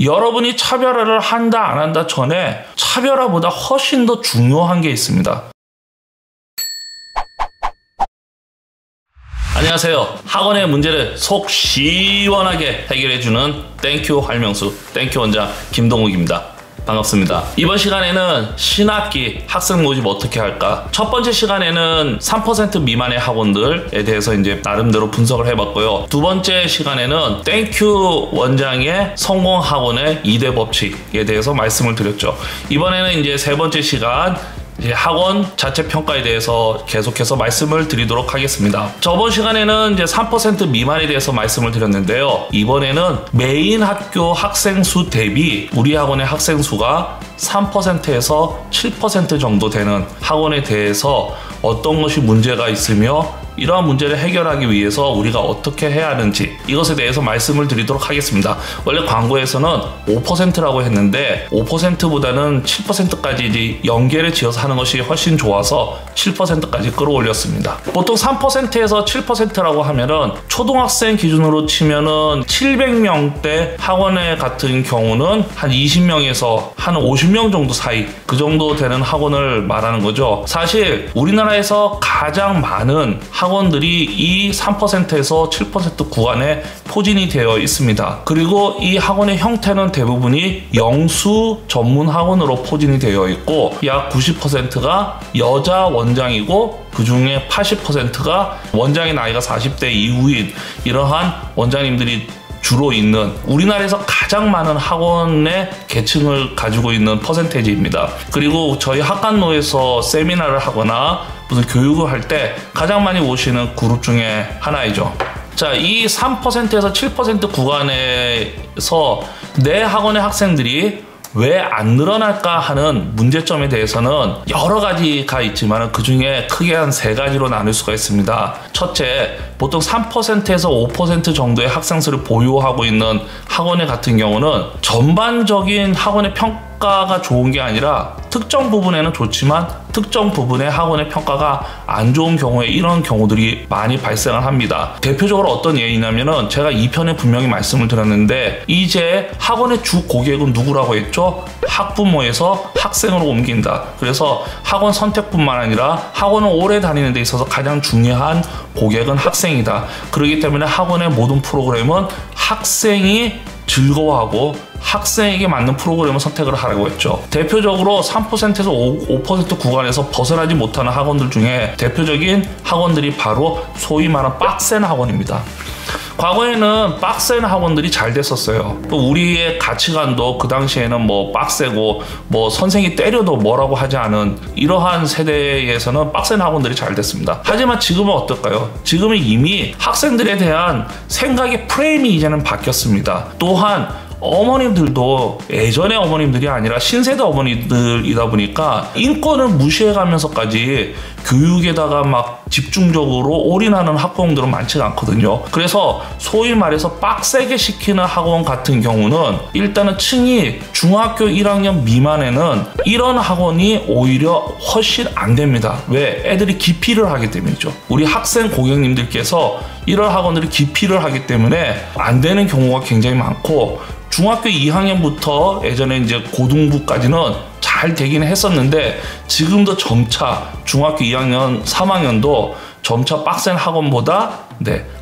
여러분이 차별화를 한다 안 한다 전에 차별화보다 훨씬 더 중요한 게 있습니다. 안녕하세요. 학원의 문제를 속 시원하게 해결해주는 땡큐 활명수, 땡큐 원장 김동욱입니다. 반갑습니다. 이번 시간에는 신학기 학생 모집 어떻게 할까? 첫 번째 시간에는 3% 미만의 학원들에 대해서 이제 나름대로 분석을 해봤고요. 두 번째 시간에는 땡큐 원장의 성공 학원의 2대 법칙에 대해서 말씀을 드렸죠. 이번에는 이제 세 번째 시간 이제 학원 자체 평가에 대해서 계속해서 말씀을 드리도록 하겠습니다. 저번 시간에는 이제 3% 미만에 대해서 말씀을 드렸는데요. 이번에는 메인 학교 학생 수 대비 우리 학원의 학생 수가 3%에서 7% 정도 되는 학원에 대해서 어떤 것이 문제가 있으며 이러한 문제를 해결하기 위해서 우리가 어떻게 해야 하는지 이것에 대해서 말씀을 드리도록 하겠습니다. 원래 광고에서는 5%라고 했는데 5%보다는 7%까지 이제 연계를 지어서 하는 것이 훨씬 좋아서 7%까지 끌어올렸습니다. 보통 3%에서 7%라고 하면은 초등학생 기준으로 치면은 700명대 학원에 같은 경우는 한 20명에서 한 50명 정도 사이 그 정도 되는 학원을 말하는 거죠. 사실 우리나라에서 가장 많은 학원들이 이 3%에서 7% 구간에 포진이 되어 있습니다. 그리고 이 학원의 형태는 대부분이 영수 전문 학원으로 포진이 되어 있고 약 90%가 여자 원장이고 그 중에 80%가 원장의 나이가 40대 이후인 이러한 원장님들이 주로 있는 우리나라에서 가장 많은 학원의 계층을 가지고 있는 퍼센테이지입니다. 그리고 저희 학관노에서 세미나를 하거나 무슨 교육을 할 때 가장 많이 오시는 그룹 중에 하나이죠. 자, 이 3%에서 7% 구간에서 내 학원의 학생들이 왜 안 늘어날까 하는 문제점에 대해서는 여러 가지가 있지만 그 중에 크게 한 세 가지로 나눌 수가 있습니다. 첫째, 보통 3%에서 5% 정도의 학생 수를 보유하고 있는 학원의 같은 경우는 전반적인 학원의 평가가 좋은 게 아니라 특정 부분에는 좋지만 특정 부분의 학원의 평가가 안 좋은 경우에 이런 경우들이 많이 발생을 합니다. 대표적으로 어떤 예이냐면은 제가 2편에 분명히 말씀을 드렸는데 이제 학원의 주 고객은 누구라고 했죠? 학부모에서 학생으로 옮긴다. 그래서 학원 선택뿐만 아니라 학원을 오래 다니는 데 있어서 가장 중요한 고객은 학생이다. 그렇기 때문에 학원의 모든 프로그램은 학생이 즐거워하고 학생에게 맞는 프로그램을 선택을 하라고 했죠. 대표적으로 3%에서 5% 구간에서 벗어나지 못하는 학원들 중에 대표적인 학원들이 바로 소위 말하는 빡센 학원입니다. 과거에는 빡센 학원들이 잘 됐었어요. 또 우리의 가치관도 그 당시에는 뭐 빡세고 뭐 선생이 때려도 뭐라고 하지 않은 이러한 세대에서는 빡센 학원들이 잘 됐습니다. 하지만 지금은 어떨까요? 지금은 이미 학생들에 대한 생각의 프레임이 이제는 바뀌었습니다. 또한 어머님들도 예전의 어머님들이 아니라 신세대 어머니들이다 보니까 인권을 무시해가면서까지 교육에다가 막 집중적으로 올인하는 학부모들은 많지가 않거든요. 그래서 소위 말해서 빡세게 시키는 학원 같은 경우는 일단은 층이 중학교 1학년 미만에는 이런 학원이 오히려 훨씬 안 됩니다. 왜? 애들이 기피를 하기 때문이죠. 우리 학생 고객님들께서 이런 학원들이 기피를 하기 때문에 안 되는 경우가 굉장히 많고 중학교 2학년부터 예전에 이제 고등부까지는 잘 되긴 했었는데 지금도 점차 중학교 2학년, 3학년도 점차 빡센 학원보다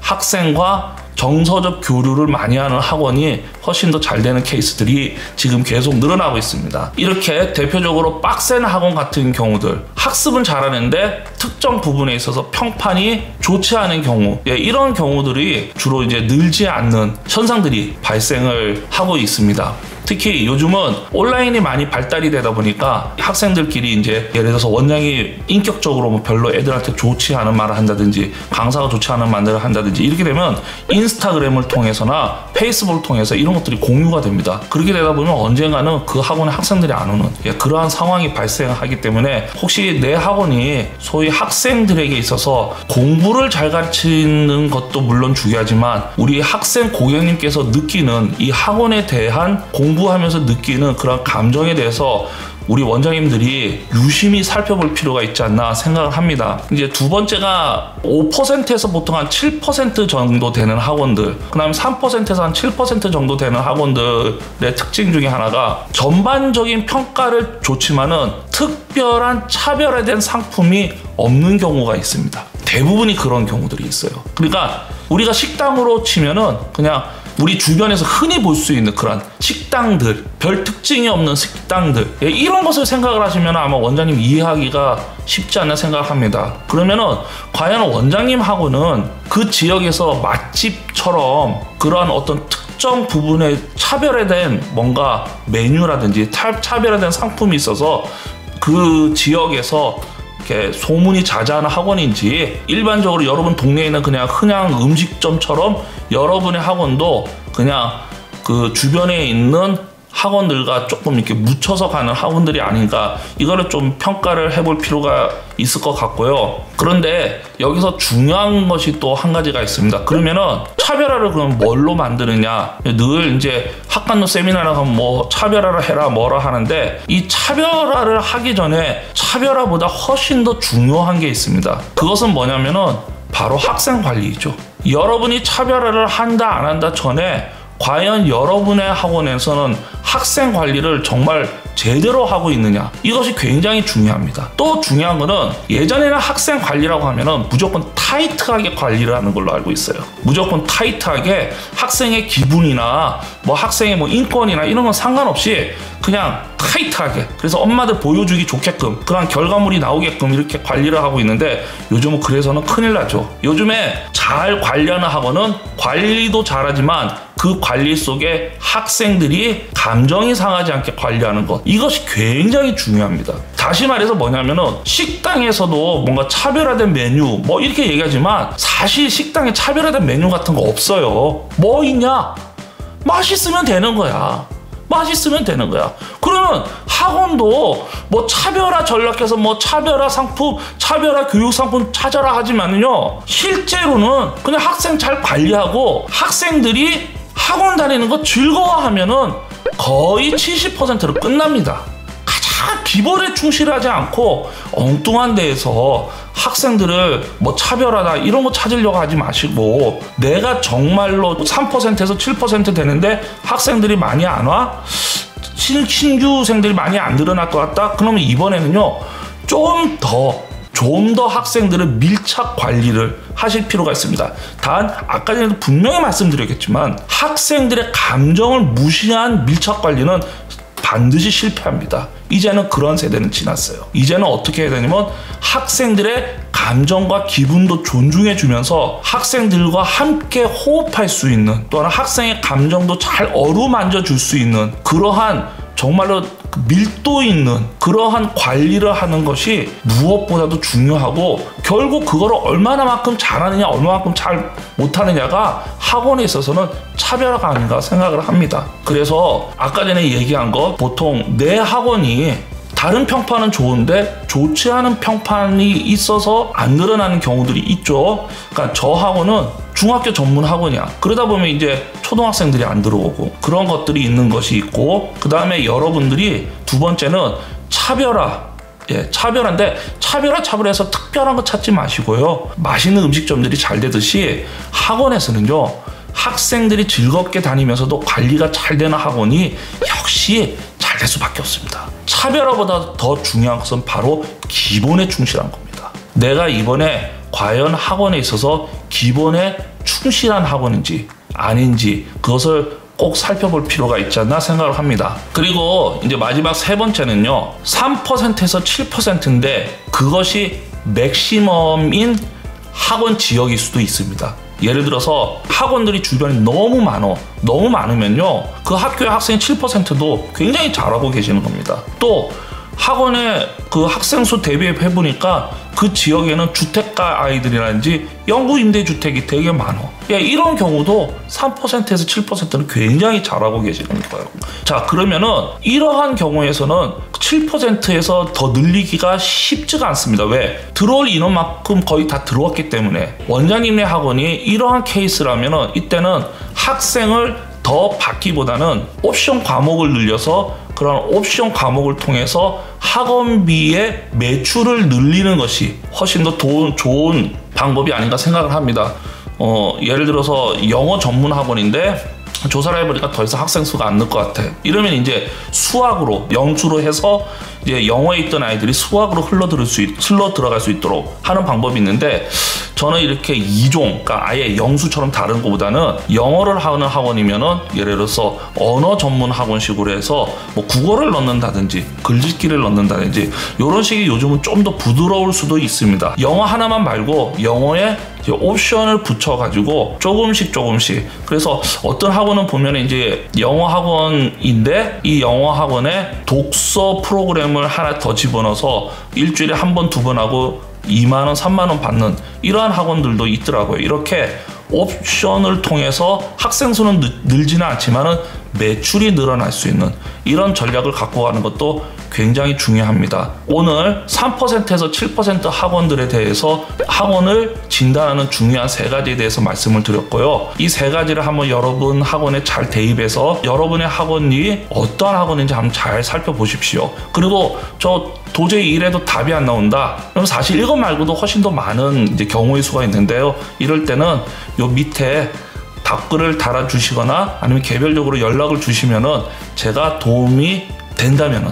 학생과 정서적 교류를 많이 하는 학원이 훨씬 더 잘 되는 케이스들이 지금 계속 늘어나고 있습니다. 이렇게 대표적으로 빡센 학원 같은 경우들, 학습은 잘하는데 특정 부분에 있어서 평판이 좋지 않은 경우, 이런 경우들이 주로 이제 늘지 않는 현상들이 발생을 하고 있습니다. 특히 요즘은 온라인이 많이 발달이 되다 보니까 학생들끼리 이제 예를 들어서 원장이 인격적으로 뭐 별로 애들한테 좋지 않은 말을 한다든지 강사가 좋지 않은 말을 한다든지 이렇게 되면 인스타그램을 통해서나 페이스북을 통해서 이런 것들이 공유가 됩니다. 그렇게 되다 보면 언젠가는 그 학원에 학생들이 안 오는 그러한 상황이 발생하기 때문에 혹시 내 학원이 소위 학생들에게 있어서 공부를 잘 가르치는 것도 물론 중요하지만 우리 학생 고객님께서 느끼는 이 학원에 대한 공부하면서 느끼는 그런 감정에 대해서 우리 원장님들이 유심히 살펴볼 필요가 있지 않나 생각을 합니다. 이제 두 번째가 5%에서 보통 한 7% 정도 되는 학원들, 그 다음에 3%에서 한 7% 정도 되는 학원들의 특징 중에 하나가 전반적인 평가를 좋지만은 특별한 차별화된 상품이 없는 경우가 있습니다. 대부분이 그런 경우들이 있어요. 그러니까 우리가 식당으로 치면은 그냥 우리 주변에서 흔히 볼 수 있는 그런 식당들, 별 특징이 없는 식당들, 이런 것을 생각을 하시면 아마 원장님 이해하기가 쉽지 않나 생각합니다. 그러면은 과연 원장님하고는 그 지역에서 맛집처럼 그러한 어떤 특정 부분에 차별화된 뭔가 메뉴라든지 차별화된 상품이 있어서 그 지역에서 이렇게 소문이 자자한 학원인지, 일반적으로 여러분 동네에 있는 그냥 음식점처럼 여러분의 학원도 그냥 그 주변에 있는 학원들과 조금 이렇게 묻혀서 가는 학원들이 아닌가, 이거를 좀 평가를 해볼 필요가 있을 것 같고요. 그런데 여기서 중요한 것이 또 한 가지가 있습니다. 그러면은 차별화를 그럼 뭘로 만드느냐, 늘 이제 학간도 세미나를 하면 뭐 차별화를 해라 뭐라 하는데, 이 차별화를 하기 전에 차별화보다 훨씬 더 중요한 게 있습니다. 그것은 뭐냐면은 바로 학생 관리이죠. 여러분이 차별화를 한다 안 한다 전에 과연 여러분의 학원에서는 학생 관리를 정말 제대로 하고 있느냐, 이것이 굉장히 중요합니다. 또 중요한 거는 예전에는 학생 관리라고 하면은 무조건 타이트하게 관리를 하는 걸로 알고 있어요. 무조건 타이트하게 학생의 기분이나 뭐 학생의 뭐 인권이나 이런 건 상관없이 그냥 타이트하게, 그래서 엄마들 보여주기 좋게끔 그런 결과물이 나오게끔 이렇게 관리를 하고 있는데, 요즘은 그래서는 큰일 나죠. 요즘에 잘 관리하는 학원은 관리도 잘하지만 그 관리 속에 학생들이 감정이 상하지 않게 관리하는 것, 이것이 굉장히 중요합니다. 다시 말해서 뭐냐면은 식당에서도 뭔가 차별화된 메뉴 뭐 이렇게 얘기하지만 사실 식당에 차별화된 메뉴 같은 거 없어요. 뭐 있냐? 맛있으면 되는 거야. 맛있으면 되는 거야. 그러면 학원도 뭐 차별화 전략해서 뭐 차별화 상품, 차별화 교육 상품 찾아라 하지만요, 실제로는 그냥 학생 잘 관리하고 학생들이 학원 다니는 거 즐거워하면은 거의 70%로 끝납니다. 가장 기본에 충실하지 않고 엉뚱한 데에서 학생들을 뭐 차별하다 이런 거 찾으려고 하지 마시고, 내가 정말로 3%에서 7% 되는데 학생들이 많이 안 와? 신규생들이 많이 안 늘어날 것 같다? 그러면 이번에는요, 좀 더 학생들을 밀착 관리를 하실 필요가 있습니다. 단 아까 전에도 분명히 말씀드렸겠지만 학생들의 감정을 무시한 밀착 관리는 반드시 실패합니다. 이제는 그런 세대는 지났어요. 이제는 어떻게 해야 되냐면 학생들의 감정과 기분도 존중해 주면서 학생들과 함께 호흡할 수 있는, 또한 학생의 감정도 잘 어루만져 줄 수 있는 그러한 정말로 밀도 있는 그러한 관리를 하는 것이 무엇보다도 중요하고, 결국 그거를 얼마나만큼 잘하느냐 얼마만큼 잘 못하느냐가 학원에 있어서는 차별화가 아닌가 생각을 합니다. 그래서 아까 전에 얘기한 것, 보통 내 학원이 다른 평판은 좋은데 좋지 않은 평판이 있어서 안 늘어나는 경우들이 있죠. 그러니까 저 학원은 중학교 전문 학원이야. 그러다 보면 이제 초등학생들이 안 들어오고 그런 것들이 있는 것이 있고, 그 다음에 여러분들이 두 번째는 차별화. 차별한데 차별해서 특별한 거 찾지 마시고요. 맛있는 음식점들이 잘 되듯이 학원에서는요, 학생들이 즐겁게 다니면서도 관리가 잘 되는 학원이 역시 잘 될 수밖에 없습니다. 차별화보다 더 중요한 것은 바로 기본에 충실한 겁니다. 내가 이번에 과연 학원에 있어서 기본에 충실한 학원인지 아닌지 그것을 꼭 살펴볼 필요가 있지 않나 생각을 합니다. 그리고 이제 마지막 세 번째는요, 3%에서 7%인데 그것이 맥시멈인 학원 지역일 수도 있습니다. 예를 들어서 학원들이 주변에 너무 많으면요, 그 학교의 학생 7%도 굉장히 잘하고 계시는 겁니다. 또 학원의 그 학생 수 대비해 보니까 그 지역에는 주택가 아이들이라든지 영구 임대주택이 되게 많아. 이런 경우도 3%에서 7%는 굉장히 잘하고 계시는 거예요. 자, 그러면은 이러한 경우에서는 7%에서 더 늘리기가 쉽지가 않습니다. 왜? 들어올 인원만큼 거의 다 들어왔기 때문에. 원장님네 학원이 이러한 케이스라면은 이때는 학생을 더 더 받기보다는 옵션 과목을 늘려서 그런 옵션 과목을 통해서 학원비의 매출을 늘리는 것이 훨씬 더 좋은 방법이 아닌가 생각을 합니다. 예를 들어서 영어 전문 학원인데 조사를 해보니까 더 이상 학생 수가 안 늘 것 같아. 이러면 이제 수학으로 영수로 해서 이제 영어에 있던 아이들이 수학으로 흘러 들어갈 수 있도록 하는 방법이 있는데, 저는 이렇게 2종, 그러니까 아예 영수처럼 다른 것보다는 영어를 하는 학원이면은 예를 들어서 언어 전문 학원식으로 해서 뭐 국어를 넣는다든지 글짓기를 넣는다든지 이런 식이 요즘은 좀 더 부드러울 수도 있습니다. 영어 하나만 말고 영어에 이제 옵션을 붙여가지고 조금씩 그래서 어떤 학원은 보면 이제 영어 학원인데 이 영어 학원에 독서 프로그램을 하나 더 집어넣어서 일주일에 한 번, 두 번 하고 2만원, 3만원 받는 이러한 학원들도 있더라고요. 이렇게 옵션을 통해서 학생 수는 늘지는 않지만은 매출이 늘어날 수 있는 이런 전략을 갖고 가는 것도 굉장히 중요합니다. 오늘 3%에서 7% 학원들에 대해서 학원을 진단하는 중요한 3가지에 대해서 말씀을 드렸고요. 이 3가지를 한번 여러분 학원에 잘 대입해서 여러분의 학원이 어떠한 학원인지 한번 잘 살펴보십시오. 그리고 저 도저히 이래도 답이 안 나온다. 그럼 사실 이것 말고도 훨씬 더 많은 이제 경우의 수가 있는데요. 이럴 때는 요 밑에 답글을 달아주시거나 아니면 개별적으로 연락을 주시면은 제가 도움이 된다면은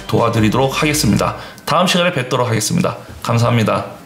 도와드리도록 하겠습니다. 다음 시간에 뵙도록 하겠습니다. 감사합니다.